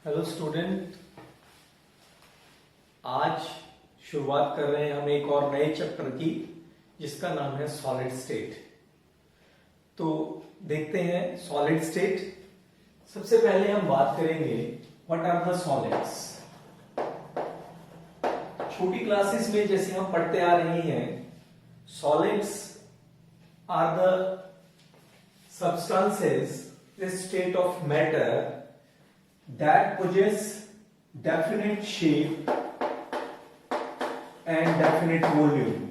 Hello student, आज शुरुआत कर रहे हैं हम एक और नए चैप्टर की जिसका नाम है सॉलिड स्टेट। तो देखते हैं सॉलिड स्टेट। सबसे पहले हम बात करेंगे व्हाट आर द सॉलिड्स। छोटी क्लासेस में जैसे हम पढ़ते आ रहे हैं, solids are the substances, the state of matter that possess definite shape and definite volume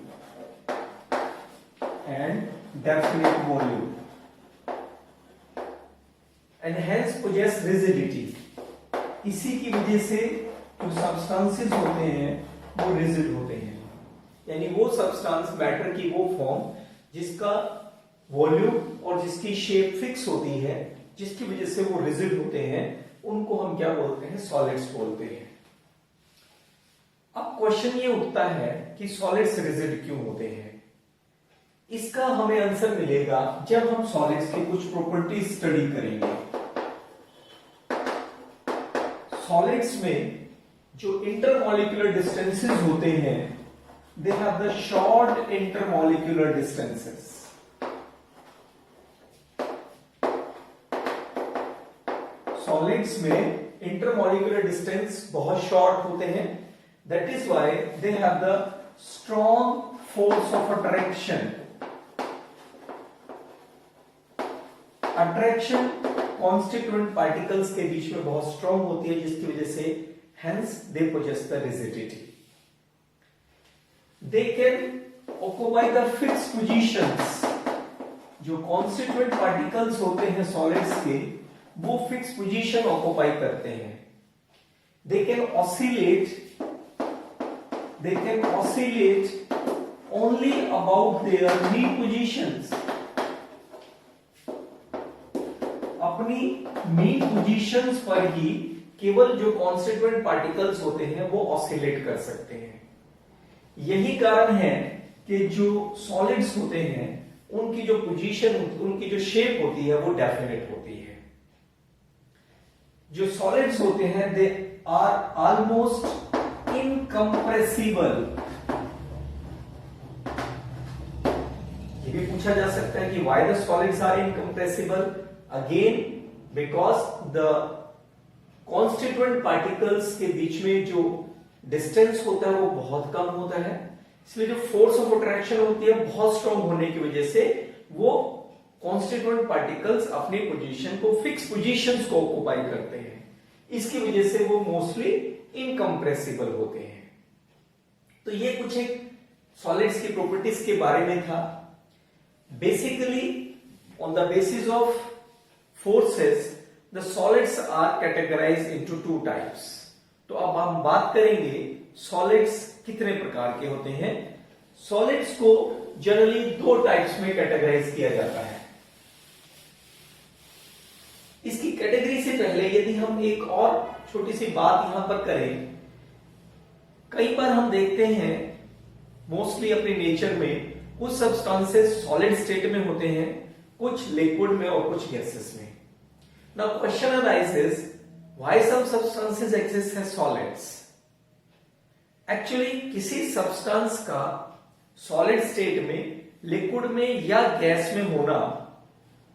and hence possess rigidity। इसी की वजह से जो सब्सटेंसेस होते हैं वो रिजिड होते हैं, यानी वो सब्सटेंस मैटर की वो फॉर्म जिसका वॉल्यूम और जिसकी शेप फिक्स होती है, जिसकी वजह से वो रिजिड होते हैं, उनको हम क्या बोलते हैं? सॉलिड्स बोलते हैं। अब क्वेश्चन ये उठता है कि सॉलिड्स रिजिड क्यों होते हैं। इसका हमें आंसर मिलेगा जब हम सॉलिड्स की कुछ प्रॉपर्टीज स्टडी करेंगे। सॉलिड्स में जो इंटरमॉलिक्यूलर डिस्टेंसेस होते हैं, दे have the short intermolecular distances. Solids में इंटरमॉलिक्यूलर डिस्टेंस बहुत शॉर्ट होते हैं। That is why they have the strong force of attraction. Attraction constituent particles के बीच में बहुत स्ट्रॉन्ग होती है, जिसकी वजह से hence they possess the rigidity. They can occupy the fix positions. जो कॉन्स्टिट्यूएंट पार्टिकल्स होते हैं सॉलिड्स के, वो फिक्स पोजीशन ऑक्युपाई करते हैं। They can oscillate only about their mean positions. अपनी मीन पोजीशंस पर ही केवल जो कॉन्स्टिट्यूएंट पार्टिकल्स होते हैं वो ऑसिलेट कर सकते हैं। यही कारण है कि जो सॉलिड्स होते हैं उनकी जो पोजीशन, उनकी जो शेप होती है वो डेफिनेट होती है। जो सॉलिड्स होते हैं दे आर ऑलमोस्ट इनकम्प्रेसिबल। ये भी पूछा जा सकता है कि why the solids are incompressible. Again because the constituent particles के बीच में जो डिस्टेंस होता है वो बहुत कम होता है, इसलिए जो फोर्स ऑफ अट्रैक्शन होती है बहुत स्ट्रांग होने की वजह से वो कॉन्स्टिट्यूएंट पार्टिकल्स अपनी पोजीशन को, फिक्स पोजीशंस को ऑक्युपाई करते हैं। इसकी वजह से वो मोस्टली इनकम्प्रेसिबल होते हैं। तो ये कुछ एक सॉलिड्स की प्रॉपर्टीज के बारे में था। Basically on the basis of forces the solids are categorised into two types. तो अब हम बात करेंगे सॉलिड्स कितने प्रकार के होते हैं। सॉलिड्स को जनरली दो टाइप्स में कैटेगराइज किया जाता है। इसकी कैटेगरी से पहले यदि हम एक और छोटी सी बात यहां पर करें, कई बार हम देखते हैं मोस्टली अपने नेचर में कुछ सब्सटेंसेस सॉलिड स्टेट में होते हैं, कुछ लिक्विड में और कुछ गैसेस में। Now question arises, why some substances exist as solids. Actually किसी सब्सटेंस का सॉलिड स्टेट में, लिक्विड में या गैस में होना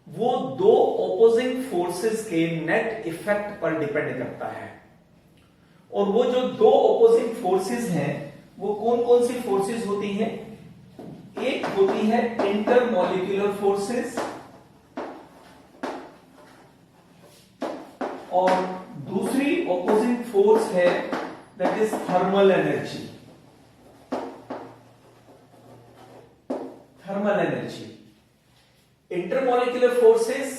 वो दो ऑपोजिंग फोर्सेस के नेट इफेक्ट पर डिपेंड करता है। और वो जो दो ऑपोजिंग फोर्सेस हैं वो कौन कौन सी फोर्सेस होती हैं? एक होती है इंटरमॉलिक्यूलर फोर्सेस और दूसरी ऑपोजिंग फोर्स है that is thermal energy. Thermal energy. Intermolecular forces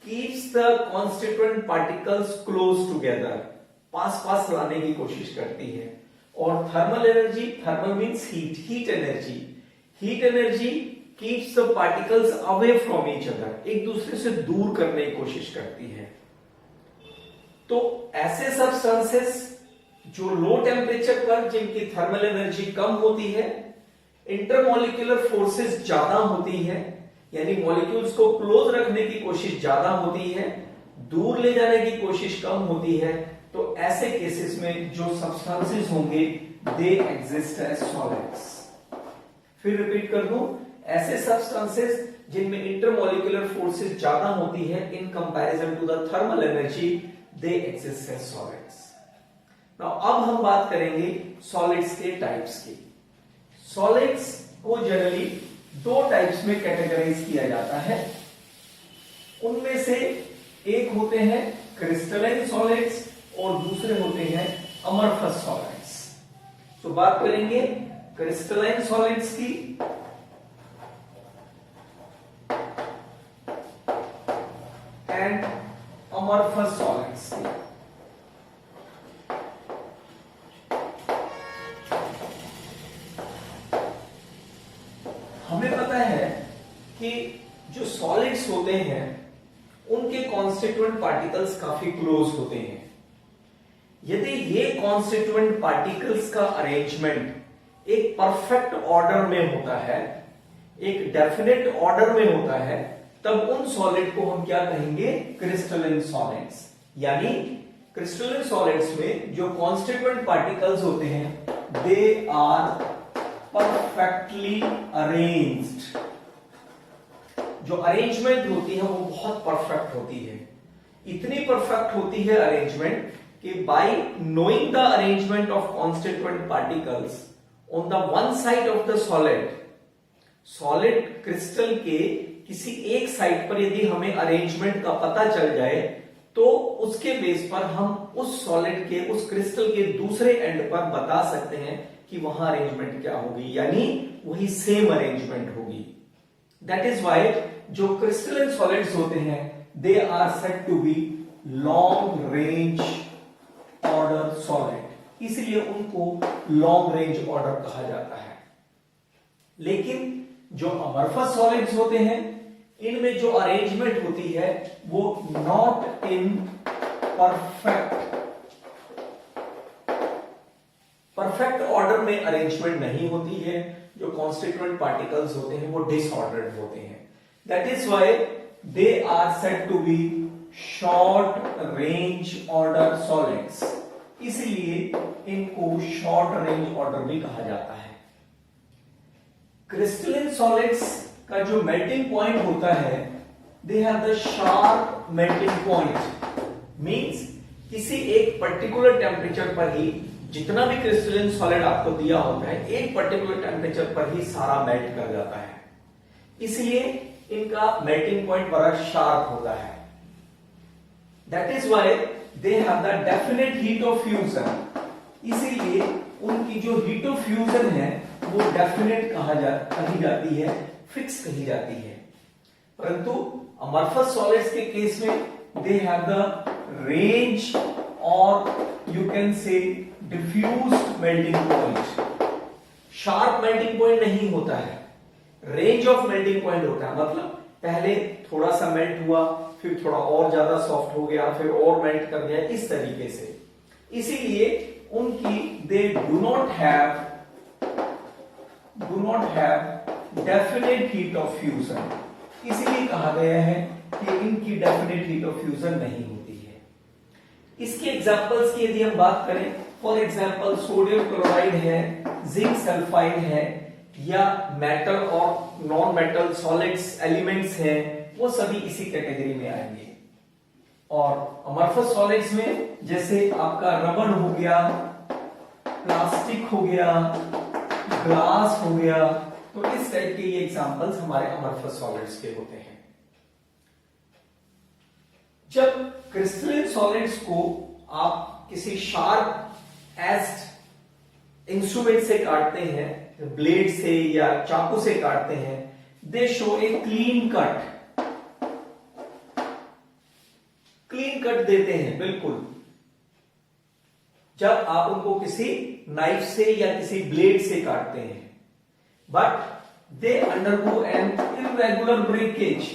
keeps the constituent particles close together, पास लाने की कोशिश करती है। और thermal energy, thermal means heat energy. Heat energy keeps the particles away from each other, एक दूसरे से दूर करने की कोशिश करती है। तो ऐसे सब्सटेंसेस जो लो टेम्परेचर पर, जिनकी थर्मल एनर्जी कम होती है, इंटरमॉलिक्यूलर फोर्सेस ज्यादा होती है, यानी मॉलिक्यूल्स को क्लोज रखने की कोशिश ज्यादा होती है, दूर ले जाने की कोशिश कम होती है, तो ऐसे केसेस में जो सब्सटेंसेस होंगे दे एग्जिस्ट एज सॉलिड्स। फिर रिपीट कर दूं, ऐसे सब्सटेंसेस जिनमें इंटरमोलिकुलर फोर्सेस ज्यादा होती है in comparison to the thermal energy, they exist as solids. Now अब हम बात करेंगे सॉलिड्स के टाइप्स की। सॉलिड्स को जनरली दो टाइप्स में कैटेगराइज किया जाता है। उनमें से एक होते हैं क्रिस्टलाइन सॉलिड्स और दूसरे होते हैं अमरफस सॉलिड्स। तो बात करेंगे क्रिस्टलाइन सॉलिड्स की एंड अमरफस सॉलिड्स की। हमें पता है कि जो सॉलिड्स होते हैं उनके कॉन्स्टिट्यूएंट पार्टिकल्स काफी क्लोज होते हैं। यदि ये कॉन्स्टिट्यूएंट पार्टिकल्स का अरेंजमेंट एक परफेक्ट ऑर्डर में होता है, एक डेफिनेट ऑर्डर में होता है, तब उन सॉलिड को हम क्या कहेंगे? Crystalline solids. यानी क्रिस्टलाइन सॉलिड्स में जो कॉन्स्टिट्यूएंट पार्टिकल्स होते हैं दे आर परफेक्टली अरेंज्ड। जो अरेंजमेंट होती है वो बहुत परफेक्ट होती है। इतनी परफेक्ट होती है अरेंजमेंट कि bye knowing the arrangement of constituent particles on the one side of the solid crystal के किसी एक साइड पर यदि हमें अरेंजमेंट का पता चल जाए तो उसके बेस पर हम उस सॉलिड के, उस क्रिस्टल के दूसरे एंड पर बता सकते हैं कि वहां अरेंजमेंट क्या होगी, यानी वही सेम अरेंजमेंट होगी। दैट इज वाई जो क्रिस्टलाइन सॉलिड्स होते हैं they are said to be long range order solid, इसलिए उनको लॉन्ग रेंज ऑर्डर कहा जाता है। लेकिन जो अमरफस सॉलिड्स होते हैं इनमें जो अरेंजमेंट होती है वो नॉट इन परफेक्ट ऑर्डर में अरेंजमेंट नहीं होती है। जो कॉन्स्टिट्यूएंट पार्टिकल्स होते हैं वो डिसऑर्डर्ड होते हैं। That is why they are said to be short range order solids, इसलिए इनको शॉर्ट रेंज ऑर्डर भी कहा जाता है। क्रिस्टलाइन सॉलिड्स का जो मेल्टिंग पॉइंट होता है दे have the sharp melting point, means किसी एक पर्टिकुलर टेम्परेचर पर ही जितना भी क्रिस्टलाइन सॉलिड आपको दिया होता है एक पर्टिकुलर टेम्परेचर पर ही सारा मेल्ट कर जाता है, इसलिए इनका मेल्टिंग पॉइंट बड़ा शार्प होता है। That is why they have the definite heat of fusion, इसीलिए उनकी जो हीट ऑफ फ्यूजन है वो डेफिनेट कही जाती है, फिक्स कही जाती है। परंतु अमरफस सॉलिड्स के केस में दे हैव द रेंज और you can say diffused melting point. Sharp melting point नहीं होता है, रेंज ऑफ मेल्टिंग पॉइंट होता है। मतलब पहले थोड़ा सा मेल्ट हुआ, फिर थोड़ा और ज्यादा सॉफ्ट हो गया, फिर और मेल्ट कर दिया, इस तरीके से। इसीलिए उनकी they do not have definite heat of fusion, इसीलिए कहा गया है कि इनकी डेफिनेट हीट ऑफ फ्यूजन नहीं होती है। इसके एग्जांपल्स की यदि हम बात करें, फॉर एग्जांपल सोडियम क्लोराइड है, जिंक सल्फाइड है, या मेटल और नॉन मेटल सॉलिड्स एलिमेंट्स हैं, वो सभी इसी कैटेगरी में आएंगे। और अमरफस सॉलिड्स में जैसे आपका रबर हो गया, प्लास्टिक हो गया, ग्लास हो गया, तो इस टाइप के ये एग्जांपल्स हमारे अमरफस सॉलिड्स के होते हैं। जब क्रिस्टलाइन सॉलिड्स को आप किसी शार्प एज्ड इंस्ट्रूमेंट से काटते हैं, ब्लेड से या चाकू से काटते हैं, दे शो ए क्लीन कट देते हैं बिल्कुल। जब आप उनको किसी नाइफ से या किसी ब्लेड से काटते हैं, but they undergo an irregular breakage.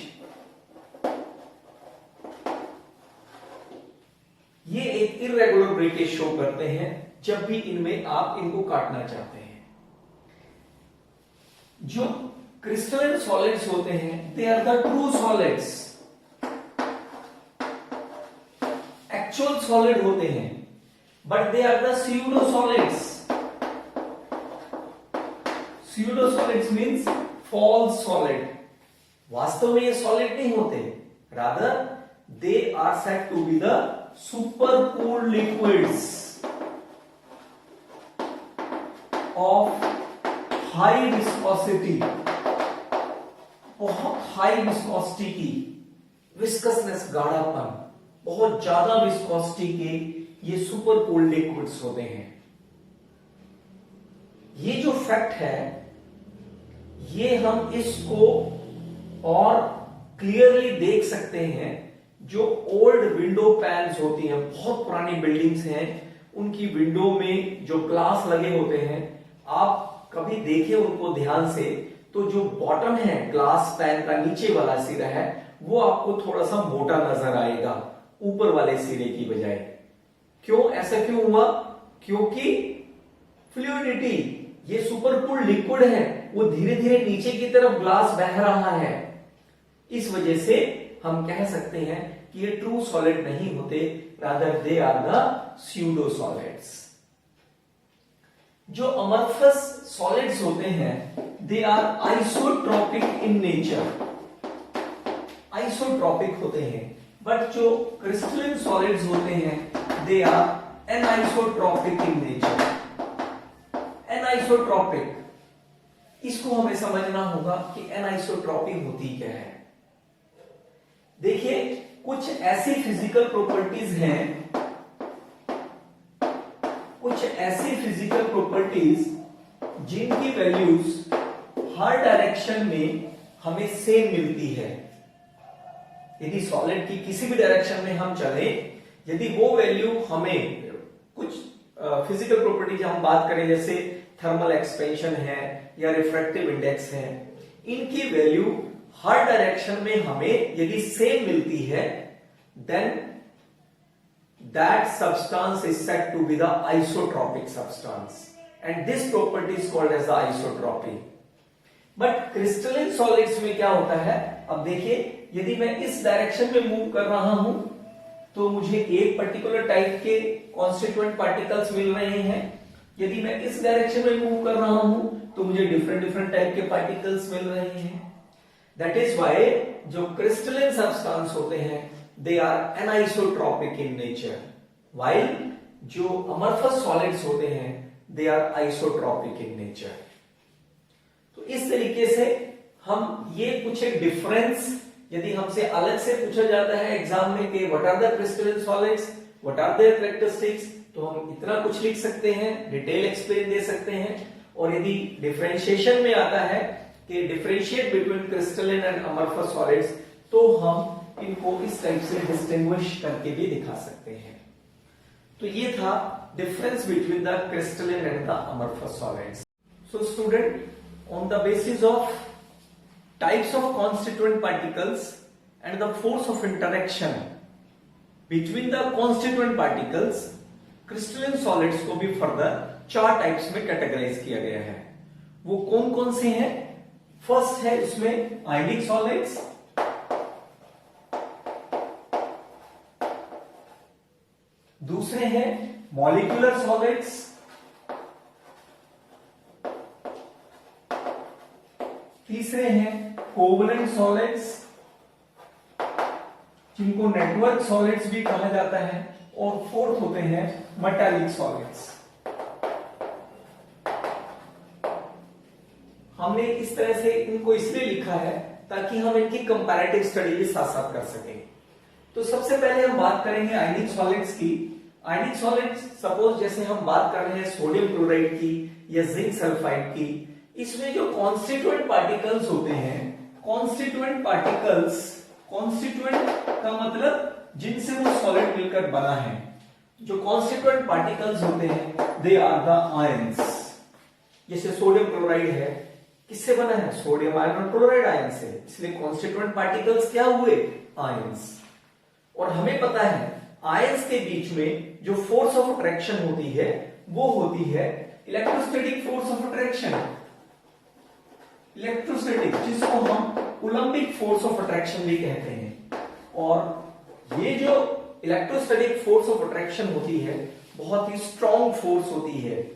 ये एक इर्रेगुलर ब्रेकेज शो करते हैं जब भी इनमें आप इनको काटना चाहते हैं। जो क्रिस्टलाइन सॉलिड्स होते हैं they are the true solids, actual solid होते हैं, but they are the pseudo solids. Pseudo solids means false solid. वास्तव में ये सॉलिड नहीं होते, rather they are said to be the super cooled liquids of high viscosity. बहुत high viscosity की, विस्कसनेस गाढ़ापन, बहुत ज्यादा विस्कोसिटी के ये सुपर कूल्ड लिक्विड्स होते हैं। ये जो फैक्ट है ये हम इसको और क्लियरली देख सकते हैं। जो ओल्ड विंडो पैन्स होती हैं, बहुत पुरानी बिल्डिंग्स हैं, उनकी विंडो में जो ग्लास लगे होते हैं, आप कभी देखें उनको ध्यान से, तो जो बॉटम है ग्लास पैन का नीचे वाला सिरा है वो आपको थोड़ा सा मोटा नजर आएगा ऊपर वाले सिरे की बजाय। क्यों, ऐसा क्यों हुआ? क्योंकि फ्लूइडिटी, ये सुपर कूल्ड लिक्विड है, वो धीरे धीरे नीचे की तरफ ग्लास बह रहा है। इस वजह से हम कह सकते हैं कि ये ट्रू सॉलिड नहीं होते, rather they are the pseudo solids. जो अमरफस सॉलिड्स होते हैं they are isotropic in nature, isotropic होते हैं। बट जो क्रिस्टलिन सॉलिड्स होते हैं they are anisotropic in nature. Anisotropic, इसको हमें समझना होगा कि एनाइसोट्रॉपी होती क्या है। देखिए, कुछ ऐसी फिजिकल प्रॉपर्टीज हैं, कुछ ऐसी फिजिकल प्रॉपर्टीज जिनकी वैल्यूज हर डायरेक्शन में हमें सेम मिलती है। यदि सॉलिड की किसी भी डायरेक्शन में हम चले, यदि वो वैल्यू हमें कुछ फिजिकल प्रॉपर्टीज हम बात करें जैसे थर्मल एक्सपेंशन है या रिफ्रैक्टिव इंडेक्स है, इनकी वैल्यू हर डायरेक्शन में हमें यदि सेम मिलती है, then that substance is said to be the isotropic substance and this property is called as the isotropy. But crystalline solids में क्या होता है, अब देखिए, यदि मैं इस डायरेक्शन में मूव कर रहा हूं तो मुझे एक पर्टिकुलर टाइप के कॉन्स्टिट्यूएंट पार्टिकल्स मिल रहे हैं। यदि मैं इस डायरेक्शन में मूव कर रहा हूं तो मुझे डिफरेंट डिफरेंट टाइप के पार्टिकल्स मिल रहे हैं। दैट इज वाई जो क्रिस्टलिन सब्सटेंस होते हैं they are anisotropic in nature, while जो अमरफस सॉलिड्स होते हैं they are isotropic in nature. तो इस तरीके से हम ये कुछ एक डिफरेंस, यदि हमसे अलग से पूछा जाता है एग्जाम में कि what are the crystalline solids, what are their characteristics, तो हम इतना कुछ लिख सकते हैं, डिटेल एक्सप्लेन दे सकते हैं। और यदि डिफरेंशिएशन में आता है कि differentiate between crystalline and amorphous solids, तो हम इनको इस टाइप से डिस्टिंग्विश करके भी दिखा सकते हैं। तो ये था difference between the crystalline and the amorphous solids. So student, on the basis of types of constituent particles and the force of interaction between the constituent particles, crystalline solids को भी फर्दर 4 टाइप्स में categorise किया गया है। वो कौन कौन से हैं? फर्स्ट है इसमें आयनिक सॉलिड्स, दूसरे हैं मॉलिक्यूलर सॉलिड्स, तीसरे हैं कोवलेंट सॉलिड्स जिनको नेटवर्क सॉलिड्स भी कहा जाता है, और फोर्थ होते हैं मेटालिक सॉलिड्स। हमने इस तरह से इनको इसलिए लिखा है ताकि हम इनकी कंपैरेटिव स्टडी भी साथ साथ कर सकें। तो सबसे पहले हम बात करेंगे आयनिक सॉलिड्स की। आयनिक सॉलिड्स, सपोज जैसे हम बात कर रहे हैं सोडियम क्लोराइड की या जिंक सल्फाइड की, इसमें जो कॉन्स्टिट्यूएंट पार्टिकल्स होते हैं, कॉन्स्टिट्यूएंट पार्टिकल्स, कॉन्स्टिट्यूएंट का मतलब जिनसे वो सॉलिड मिलकर बना है, जो कॉन्स्टिट्यूएंट पार्टिकल्स होते हैं दे आर द आयंस। जैसे सोडियम क्लोराइड है, किससे बना है? सोडियम आयन और क्लोराइड आयन से, इसलिए कॉन्स्टिट्यूएंट पार्टिकल्स क्या हुए? आयंस। और हमें पता है आयंस के बीच में जो फोर्स ऑफ अट्रैक्शन होती है वो होती है electrostatic force of attraction, electrostatic, जिसको हम कूलम्बिक फोर्स ऑफ अट्रैक्शन भी कहते हैं। और ये जो इलेक्ट्रोस्टैटिक फोर्स ऑफ अट्रैक्शन होती है बहुत ही स्ट्रॉन्ग फोर्स होती है,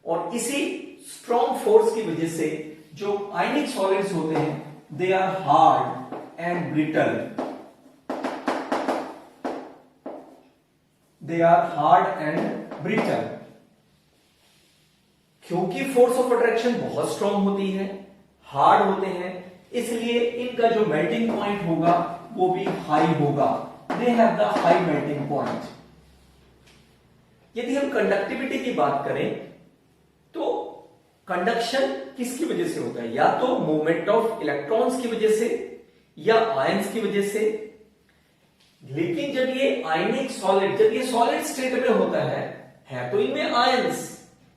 और इसी स्ट्रॉन्ग फोर्स की वजह से जो आयनिक सॉलिड्स होते हैं they are hard and brittle, they are hard and brittle. क्योंकि फोर्स ऑफ अट्रैक्शन बहुत स्ट्रॉन्ग होती है, हार्ड होते हैं, इसलिए इनका जो मेल्टिंग पॉइंट होगा वो भी हाई होगा, दे have the high melting point. यदि हम कंडक्टिविटी की बात करें तो कंडक्शन किसकी वजह से होता है, या तो मूवमेंट ऑफ इलेक्ट्रॉन्स की वजह से या आयंस की वजह से। लेकिन जब ये आयनिक सॉलिड, जब ये सॉलिड स्टेट में होता है तो इनमें आयंस,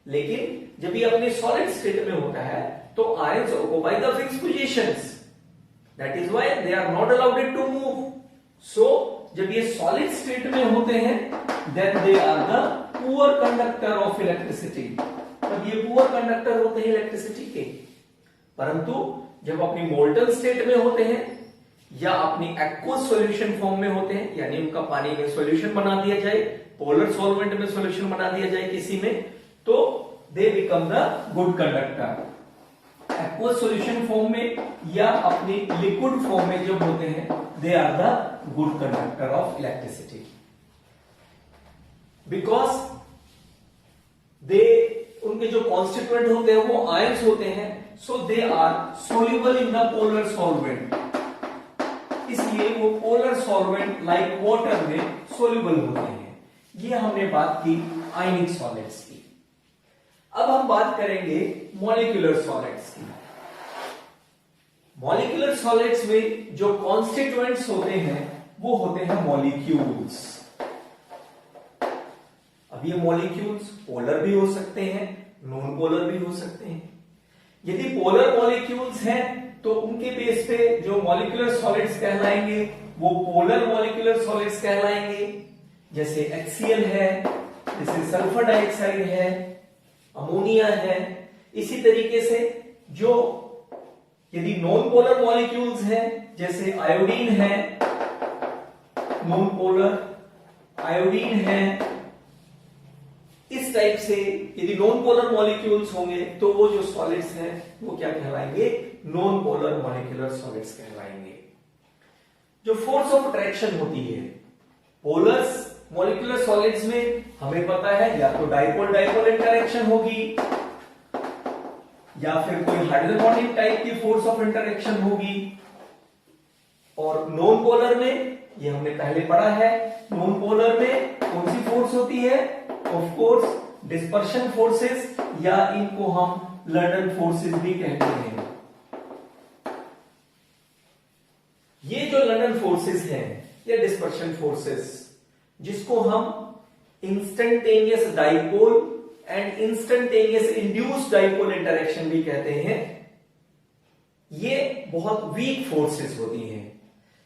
लेकिन जब ये अपने सॉलिड स्टेट में होता है तो ions occupy the fix positions, that is why they are not allowed to move. So जब ये सॉलिड स्टेट में होते हैं then they are the poor conductor of electricity, तब ये पुअर कंडक्टर होते हैं इलेक्ट्रिसिटी के। परंतु जब अपनी मोल्टन स्टेट में होते हैं या अपनी एक्वस सॉल्यूशन फॉर्म में होते हैं, यानी उनका पानी में सॉल्यूशन बना दिया जाए, पोलर सॉल्वेंट में सॉल्यूशन बना दिया जाए किसी में, तो they become the good conductor. Aqueous solution form में या अपनी लिक्विड फॉर्म में जब होते हैं they are the good conductor of electricity, because they, उनके जो कॉन्स्टिट्यूएंट होते हैं वो आयंस होते हैं, so they are soluble in the polar solvent, इसलिए वो पोलर सॉल्वेंट लाइक वाटर में सोल्यूबल होते हैं। ये हमने बात की आयनिक सॉलिड्स की। अब हम बात करेंगे मॉलिक्यूलर सॉलिड्स की। मॉलिक्यूलर सॉलिड्स में जो कॉन्स्टिट्यूएंट्स होते हैं वो होते हैं मॉलिक्यूल्स। अब ये मॉलिक्यूल्स पोलर भी हो सकते हैं, नॉन पोलर भी हो सकते हैं। यदि पोलर मॉलिक्यूल्स हैं तो उनके बेस पे जो मॉलिक्यूलर सॉलिड्स कहलाएंगे वो पोलर मॉलिक्यूलर सॉलिड्स कहलाएंगे, जैसे HCl है, जैसे सल्फर डाइऑक्साइड है, अमोनिया है। इसी तरीके से जो यदि नॉन पोलर मॉलिक्यूल्स हैं जैसे आयोडीन है, नॉन पोलर आयोडीन है, इस टाइप से यदि नॉन पोलर मॉलिक्यूल्स होंगे तो वो जो सॉलिड्स हैं वो क्या कहलाएंगे, नॉन पोलर मॉलिक्यूलर सॉलिड्स कहलाएंगे। जो फोर्स ऑफ अट्रैक्शन होती है पोलर मॉलिक्यूलर सॉलिड्स में हमें पता है या तो डाइपोल डाइपोल इंटरेक्शन होगी या फिर कोई हाइड्रोजन बॉन्डिंग टाइप की फोर्स ऑफ इंटरेक्शन होगी। और नॉन पोलर में ये हमने पहले पढ़ा है, नॉन पोलर में कौन सी फोर्स होती है, ऑफ कोर्स डिस्पर्शन फोर्सेस, या इनको हम लंडन फोर्सेस भी कहते हैं। ये जो लंडन फोर्सेस हैं या डिस्पर्शन फोर्सेस, जिसको हम instantaneous dipole and instantaneous induced dipole interaction भी कहते हैं, ये बहुत वीक फोर्सेस होती हैं।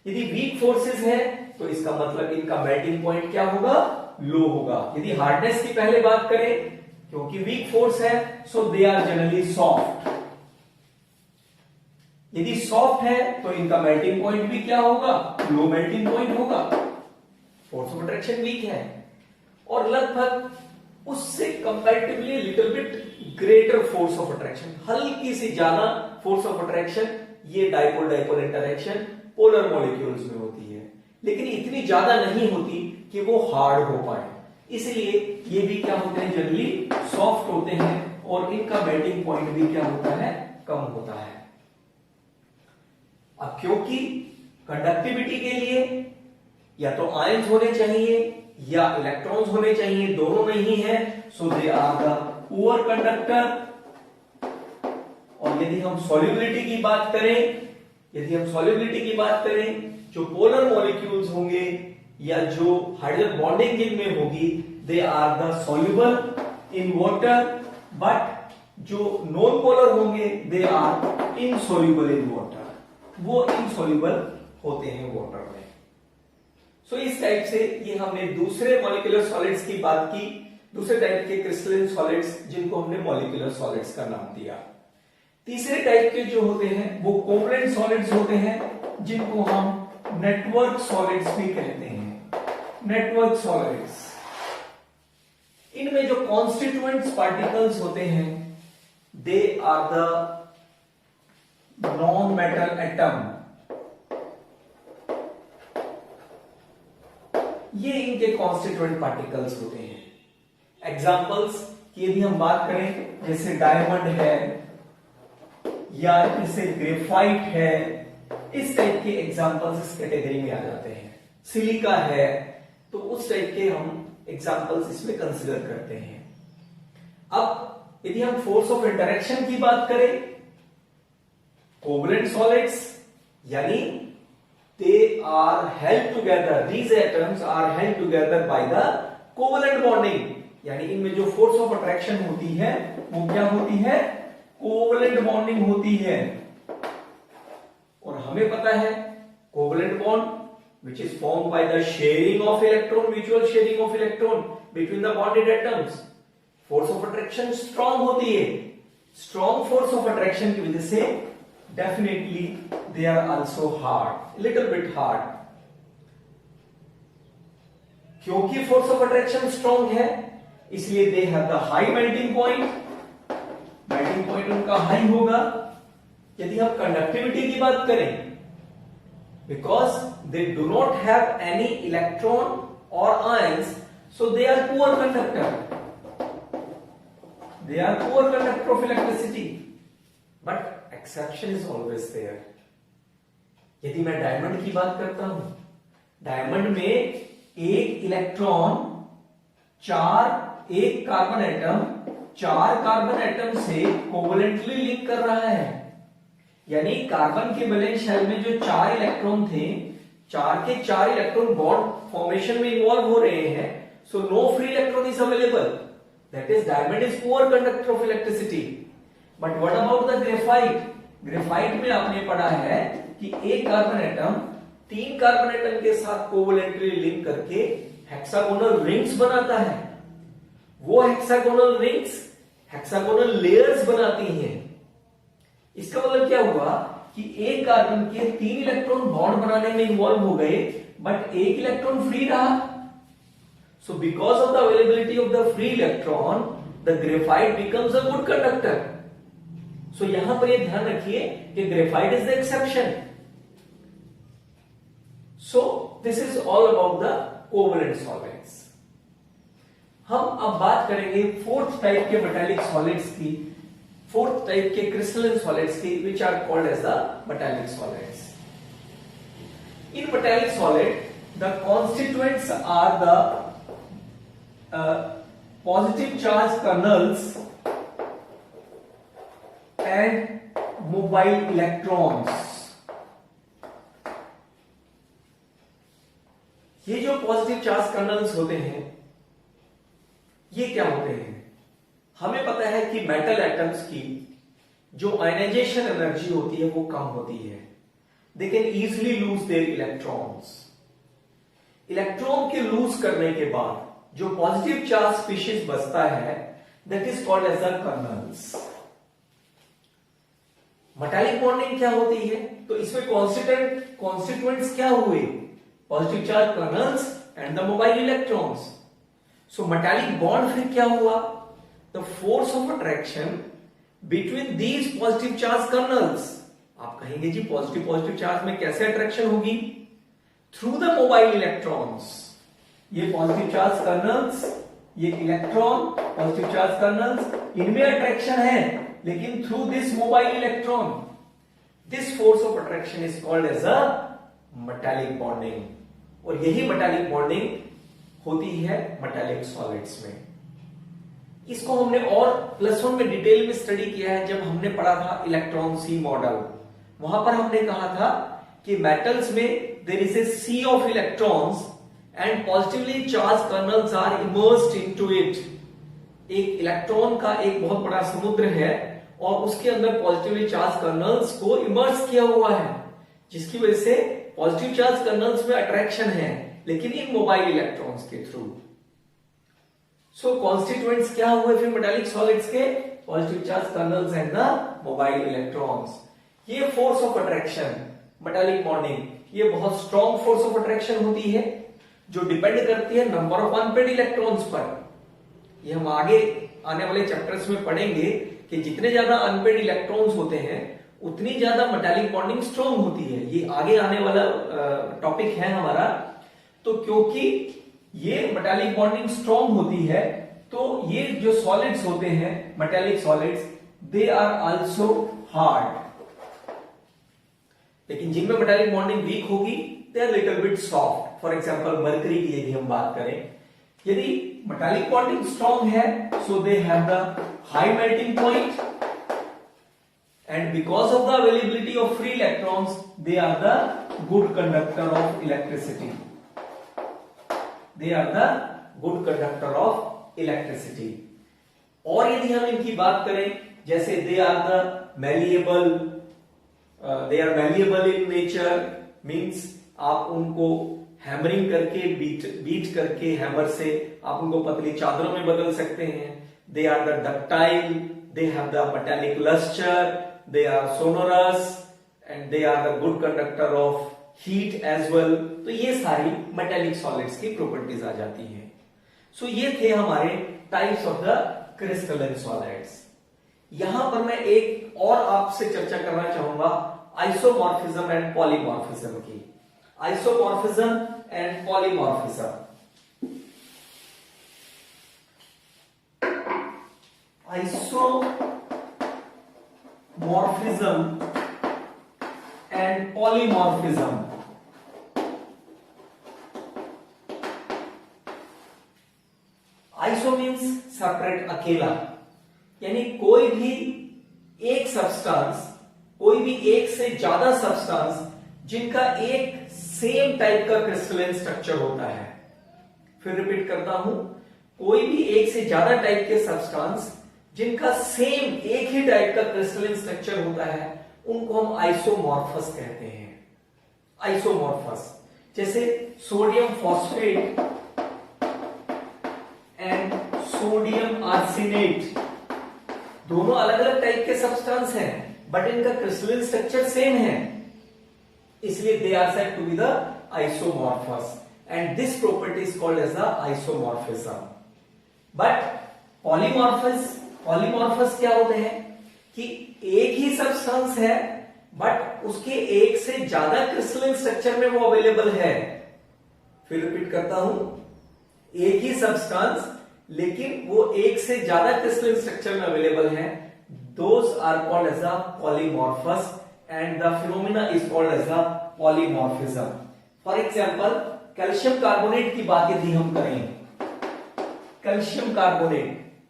यदि वीक फोर्सेस है तो इसका मतलब इनका मेल्टिंग पॉइंट क्या होगा, लो होगा। यदि हार्डनेस की पहले बात करें, क्योंकि वीक फोर्स है so they are generally soft. यदि सॉफ्ट है तो इनका मेल्टिंग पॉइंट भी क्या होगा, लो मेल्टिंग पॉइंट होगा। फोर्स ऑफ अट्रैक्शन वीक है और लगभग उससे comparatively little bit greater force of attraction, हल्की सी ज्यादा फोर्स ऑफ अट्रैक्शन ये dipole dipole interaction polar molecules में होती है, लेकिन इतनी ज्यादा नहीं होती कि वो हार्ड हो पाए। इसलिए ये भी क्या होते हैं, जनरली सॉफ्ट होते हैं और इनका मेल्टिंग पॉइंट भी क्या होता है, कम होता है। अब क्योंकि कंडक्टिविटी के लिए या तो आयंस होने चाहिए या इलेक्ट्रॉन्स होने चाहिए, दोनों नहीं है, so they are the poor conductor. और यदि हम सॉल्युबिलिटी की बात करें, जो पोलर मॉलिक्यूल्स होंगे या जो हाइड्रोजन बॉन्डिंग जिनमें होगी, they are the soluble in water, but जो नॉन पोलर होंगे they are insoluble in water, वो इनसॉल्युबल होते हैं वाटर में। सो इस टाइप से ये हमने दूसरे मॉलिक्यूलर सॉलिड्स की बात की, दूसरे टाइप के क्रिस्टलाइन सॉलिड्स जिनको हमने मॉलिक्यूलर सॉलिड्स का नाम दिया। तीसरे टाइप के जो होते हैं वो कोवलेंट सॉलिड्स होते हैं, जिनको हम नेटवर्क सॉलिड्स भी कहते हैं। नेटवर्क सॉलिड्स, इनमें जो कॉन्स्टिट्यूएंट्स पार्टिकल्स होते हैं they are the non metal atom. ये इनके कॉन्स्टिट्यूएंट पार्टिकल्स होते हैं। एग्जांपल्स की यदि हम बात करें, जैसे डायमंड है या जैसे ग्रेफाइट है, इस टाइप के एग्जांपल्स इस कैटेगरी में आ जाते हैं। सिलिका है, तो उस टाइप के हम एग्जांपल्स इसमें कंसीडर करते हैं। अब यदि हम फोर्स ऑफ इंटरेक्शन की बात करें, कोवलेंट सॉलिड्स यानी they are held together, these atoms are held together by the covalent bonding, यानी इनमें जो फोर्स ऑफ अट्रैक्शन होती है वो क्या होती है, कोवलेंट बॉन्डिंग होती है। और हमें पता है covalent bond which is formed by the sharing of electron, mutual sharing of electron between the bonded atoms, force of attraction strong होती है। स्ट्रॉन्ग फोर्स ऑफ अट्रैक्शन की वजह से definitely they are also hard, little bit hard। क्योंकि force of attraction strong है इसलिए they have the high melting point, melting point उनका high होगा। यदि हम कंडक्टिविटी की बात करें, because they do not have any electron or ions, so they are poor conductor, they are poor conductor of electricity, but exception is always there. यदि मैं diamond की बात करता हूं, डायमंड में एक इलेक्ट्रॉन एक कार्बन एटम 4 कार्बन एटम से कोवलेंटली लिंक कर रहा है। यानी कार्बन के वैलेंस शेल में जो 4 इलेक्ट्रॉन थे, 4 के 4 इलेक्ट्रॉन बॉन्ड फॉर्मेशन में इन्वॉल्व हो रहे हैं। So no free electron is available, that is diamond is poor conductor of electricity. But what about the graphite? Graphite में आपने पढ़ा है कि एक कार्बन एटम 3 कार्बन एटम के साथ कोवलेंटली लिंक करके हेक्सागोनल रिंग्स बनाता है। वो हेक्सागोनल रिंग्स हेक्सागोनल लेयर्स बनाती हैं। इसका मतलब क्या हुआ कि एक कार्बन के 3 इलेक्ट्रॉन बॉन्ड बनाने में इन्वॉल्व हो गए, बट एक इलेक्ट्रॉन फ्री रहा। So because of the availability of the free electron, the graphite becomes a good conductor. So यहां पर ये ध्यान रखिए कि graphite is the exception. So this is all about the covalent solids. हम अब बात करेंगे फोर्थ टाइप के मेटालिक सॉलिड्स की, फोर्थ टाइप के क्रिस्टलाइन सॉलिड्स की, which are called as the metallic solids. In metallic solid the constituents are the positive charge colonel's and mobile electrons। ये जो पॉजिटिव चार्ज कर्नल्स होते हैं ये क्या होते हैं? हमें पता है कि मेटल एटम्स की जो आयनाइजेशन एनर्जी होती है वो कम होती है। They can easily lose their electrons. Electron के लूज करने के बाद जो पॉजिटिव चार्ज स्पीशीज बचता है that is called as the kernels. Metallic bonding क्या होती है? तो इसमें कॉन्स्टिट्यूएंट्स क्या हुए? Positive charge kernels and the mobile electrons. So metallic bond फिर क्या हुआ? The force of attraction between these positive charge kernels. आप कहेंगे जी पॉजिटिव चार्ज में कैसे अट्रैक्शन होगी? Through the mobile electrons. ये पॉजिटिव चार्ज कर्नल्स, ये इलेक्ट्रॉन पॉजिटिव चार्ज कर्नल्स, इनमें अट्रैक्शन है, लेकिन through this mobile electron. This force of attraction is called as a metallic bonding. और यही मेटालिक बॉन्डिंग होती है मेटालिक सॉलिड्स में। इसको हमने और +1 में डिटेल में स्टडी किया है जब हमने पढ़ा था इलेक्ट्रॉन सी मॉडल। वहां पर हमने कहा था कि मेटल्स में there is a sea of electrons and positively charged kernels are immersed into it. एक इलेक्ट्रॉन का एक बहुत बड़ा समुद्र है और उसके अंदर पॉजिटिवली चार्ज कर्नल्स को इमर्स किया हुआ है, जिसकी वजह से पॉजिटिव चार्ज कर्नल्स में अट्रैक्शन है, लेकिन इन मोबाइल इलेक्ट्रॉन्स के थ्रू। सो कॉन्स्टिट्यूएंट्स क्या हुए फिर मेटालिक सॉलिड्स के? Positive charge kernels and the mobile electrons. ये force of attraction metallic bonding, ये बहुत स्ट्रॉन्ग फोर्स ऑफ अट्रैक्शन होती है जो डिपेंड करती है नंबर ऑफ अनपेड इलेक्ट्रॉन्स पर। ये हम आगे आने वाले चैप्टर्स में पढ़ेंगे कि जितने ज्यादा अनपेड इलेक्ट्रॉन्स होते हैं उतनी ज्यादा मेटालिक बॉन्डिंग स्ट्रॉन्ग होती है। ये आगे आने वाला टॉपिक है हमारा। तो क्योंकि ये मेटालिक बॉन्डिंग स्ट्रॉन्ग होती है तो ये जो सॉलिड्स होते हैं metallic solids, they are also hard. लेकिन जिनमें मेटालिक बॉन्डिंग वीक होगी they are little bit soft. For example mercury की यदि हम बात करें, यदि मेटालिक बॉन्डिंग स्ट्रॉन्ग है so they have the high melting point and because of the availability of free electrons they are the good conductor of electricity. They are the good conductor of electricity. और यदि हम इनकी बात करें जैसे they are the malleable, they are malleable in nature, means आप उनको hammering करके बीट करके हैमर से आप उनको पतली चादरों में बदल सकते हैं। They are the ductile, they have the metallic luster, they are sonorous and they are the good conductor of heat as well. तो ये सारी मेटालिक सॉलिड्स की प्रॉपर्टीज आ जाती हैं। सो ये थे हमारे types of the crystalline solids. यहां पर मैं एक और आपसे चर्चा करना चाहूंगा आइसोमॉर्फिज्म एंड पॉलीमॉर्फिज्म की। Isomorphism and polymorphism. Morphism and polymorphism. Iso means separate, अकेला, यानी कोई भी एक सब्सटेंस, कोई भी एक से ज्यादा सब्सटेंस जिनका एक सेम टाइप का क्रिस्टलाइन स्ट्रक्चर होता है। फिर रिपीट करता हूं, कोई भी एक से ज्यादा टाइप के सब्सटेंस जिनका सेम एक ही टाइप का क्रिस्टलाइन स्ट्रक्चर होता है उनको हम आइसोमॉर्फस कहते हैं। आइसोमॉर्फस जैसे sodium phosphate and sodium arsenate, दोनों अलग अलग टाइप के सब्सटेंस हैं बट इनका क्रिस्टलाइन स्ट्रक्चर सेम है, इसलिए they are said to be the isomorphous and this property is called as the isomorphism. But polymorphous क्या होते हैं कि एक ही सब्सटेंस है बट उसके एक से ज्यादा क्रिस्टलाइन स्ट्रक्चर में वो अवेलेबल है। फिर रिपीट करता हूं, एक ही सब्सटेंस लेकिन वो एक से ज्यादा क्रिस्टलाइन स्ट्रक्चर में अवेलेबल है। Those are called as a polymorphous and the phenomena is called as a polymorphism. For example calcium carbonate की बात यदि हम करें,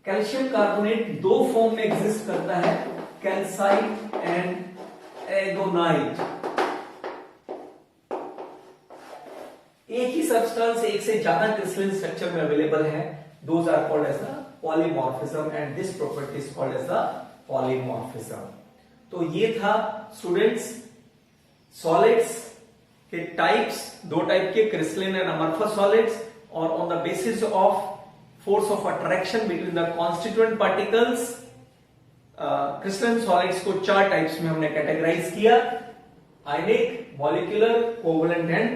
कैल्शियम कार्बोनेट दो फॉर्म में एग्जिस्ट करता है, कैल्साइट एंड एगोनाइट। एक ही सब्सटेंस एक से ज्यादा क्रिस्टलाइन स्ट्रक्चर में अवेलेबल है, those are called as the polymorphism and this property is called as the polymorphism. तो ये था स्टूडेंट्स सॉलिड्स के टाइप्स, दो टाइप के क्रिस्टलाइन एंड अमorphous सॉलिड्स, और on the basis of force of attraction between the constituent particles crystalline solids को चार types में हमने कैटेगराइज किया, आयनिक, मॉलिक्यूलर, कोवलेंट एंड